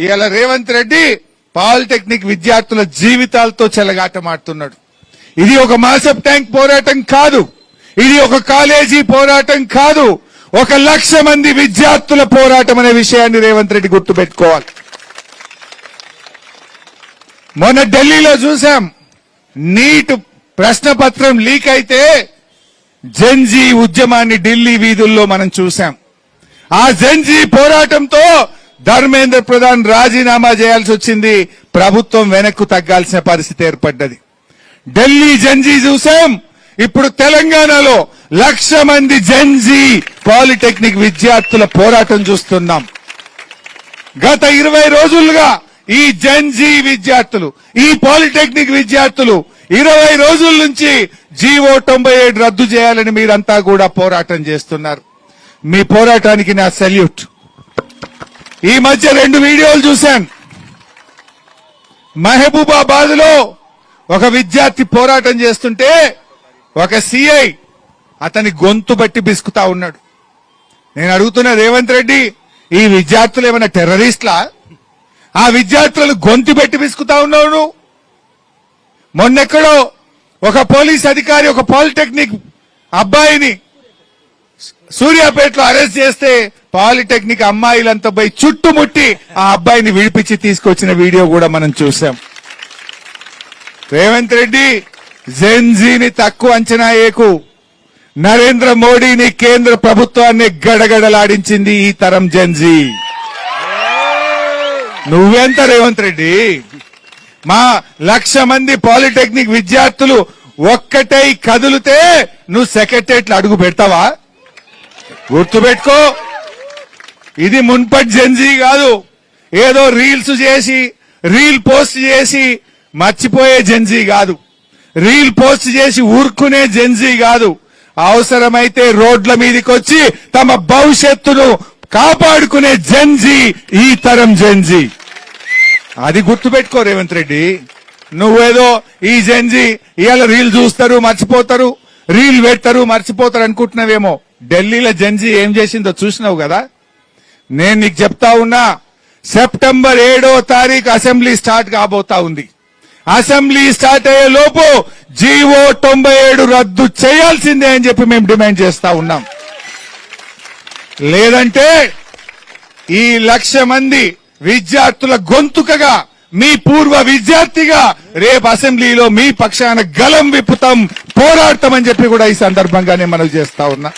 ఇవాళ రేవంత్ రెడ్డి పాలిటెక్నిక్ విద్యార్థుల జీవితాలతో చెలగాటమాడుతున్నాడు. ఇది ఒక మాసప్ ట్యాంక్ పోరాటం కాదు, ఇది ఒక కాలేజీ పోరాటం కాదు, 1,00,000 మంది విద్యార్థుల పోరాటం అనే విషయాన్ని రేవంత్ రెడ్డి గుర్తుపెట్టుకోవాలి. మొన్న ఢిల్లీలో చూసాం, నీట్ ప్రశ్నపత్రం లీక్ అయితే జెన్జీ ఉద్యమాన్ని ఢిల్లీ వీధుల్లో మనం చూసాం. ఆ జెన్జీ పోరాటంతో ధర్మేంద్ర ప్రధాన్ రాజీనామా చేయాల్సి వచ్చింది. ప్రభుత్వం వెనక్కు తగ్గాల్సిన పరిస్థితి ఏర్పడ్డది. ఢిల్లీ జెన్జీ చూసాం, ఇప్పుడు తెలంగాణలో 1,00,000 మంది జెన్జీ పాలిటెక్నిక్ విద్యార్థుల పోరాటం చూస్తున్నాం. గత 20 రోజులుగా ఈ జెన్జీ విద్యార్థులు, ఈ పాలిటెక్నిక్ విద్యార్థులు 20 రోజుల నుంచి జీవో 97 రద్దు చేయాలని మీరంతా కూడా పోరాటం చేస్తున్నారు. మీ పోరాటానికి నా సెల్యూట్. ఈ మధ్య 2 వీడియోలు చూశాను. మహబూబాబాద్ లో ఒక విద్యార్థి పోరాటం చేస్తుంటే ఒక సిఐ అతని గొంతు బట్టి బిసుకుతా ఉన్నాడు. నేను అడుగుతున్నా, రేవంత్ రెడ్డి, ఈ విద్యార్థులు ఏమైనా టెర్రరిస్ట్లా? ఆ విద్యార్థులను గొంతు పెట్టి బిసుకుతా ఉన్నాడు. మొన్నెక్కడో ఒక పోలీస్ అధికారి ఒక పాలిటెక్నిక్ అబ్బాయిని సూర్యాపేటలో అరెస్ట్ చేస్తే పాలిటెక్నిక్ అమ్మాయిలంతా పోయి చుట్టుముట్టి ఆ అబ్బాయిని విడిపించి తీసుకొచ్చిన వీడియో కూడా మనం చూసాం. రేవంత్ రెడ్డి, జెన్జీని తక్కువ అంచనా ఏకు. నరేంద్ర మోడీని, కేంద్ర ప్రభుత్వాన్ని గడగడలాడించింది ఈ తరం జెన్జీ. నువ్వెంత రేవంత్ రెడ్డి? మా 1,00,000 మంది పాలిటెక్నిక్ విద్యార్థులు ఒక్కటై కదిలితే నువ్వు సెక్రటరియట్లో అడుగు పెడతావా? గుర్తుపెట్టుకో, ఇది మున్పటి జెన్జీ కాదు. ఏదో రీల్స్ చేసి, రీల్ పోస్ట్ చేసి మర్చిపోయే జెన్జీ కాదు. రీల్ పోస్ట్ చేసి ఊరుకునే జెన్జీ కాదు. అవసరమైతే రోడ్ల మీదకి వచ్చి తమ భవిష్యత్తును కాపాడుకునే జెన్జీ ఈ తరం జెన్జీ. అది గుర్తుపెట్టుకో రేవంత్ రెడ్డి. నువ్వేదో ఈ జెన్జీ ఇవాళ రీల్ చూస్తారు, మర్చిపోతారు, రీల్ పెడతారు, మర్చిపోతారు అనుకుంటున్నావేమో. ఢిల్లీలో జెన్జీ ఏం చేసిందో చూసినావు కదా. నేను నీకు చెప్తా ఉన్నా, సెప్టెంబర్ 7వ తారీఖు అసెంబ్లీ స్టార్ట్ కాబోతా ఉంది. అసెంబ్లీ స్టార్ట్ అయ్యే లోపు జీవో 97 రద్దు చేయాల్సిందే అని చెప్పి మేము డిమాండ్ చేస్తా ఉన్నాం. లేదంటే ఈ 1,00,000 మంది విద్యార్థుల గొంతుకగా, మీ పూర్వ విద్యార్థిగా రేపు అసెంబ్లీలో మీ పక్షాన గలం విప్పుతాం, పోరాడతామని చెప్పి కూడా ఈ సందర్భంగానే మనవి చేస్తా ఉన్నా.